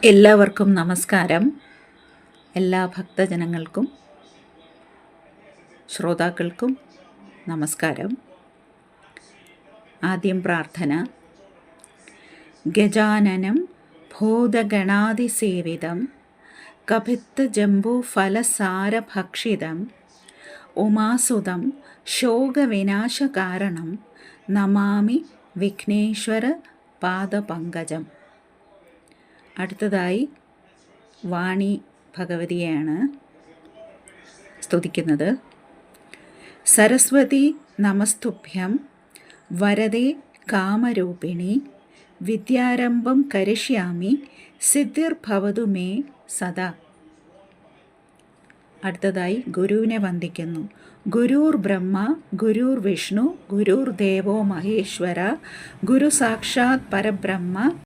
എല്ലാവർക്കും നമസ്കാരം. എല്ലാ ഭക്തജനങ്ങൾക്കും ശ്രോതാക്കൾക്കും നമസ്കാരം. ആദ്യം പ്രാർത്ഥന. ഗജാനനം ഭൂതഗണാതിസേവിതം കപിത്തജംബൂഫലസാരഭക്ഷിതം ഉമാസുതം ശോകവിനാശകാരണം നമാമി വിഘ്നേശ്വര പാദപങ്കജം. അടുത്തതായി വാണി ഭഗവതിയെയാണ് സ്തുതിക്കുന്നത്. സരസ്വതി നമസ്തുഭ്യം വരദേ കാമരൂപിണി വിദ്യാരംഭം കരിഷ്യാമി സിദ്ധിർഭവതു മേ സദാ. അടുത്തതായി ഗുരുവിനെ വന്ദിക്കുന്നു. ഗുരുർ ബ്രഹ്മ ഗുരുർ വിഷ്ണു ഗുരുർ ദേവോ മഹേശ്വര ഗുരു സാക്ഷാത് പരബ്രഹ്മ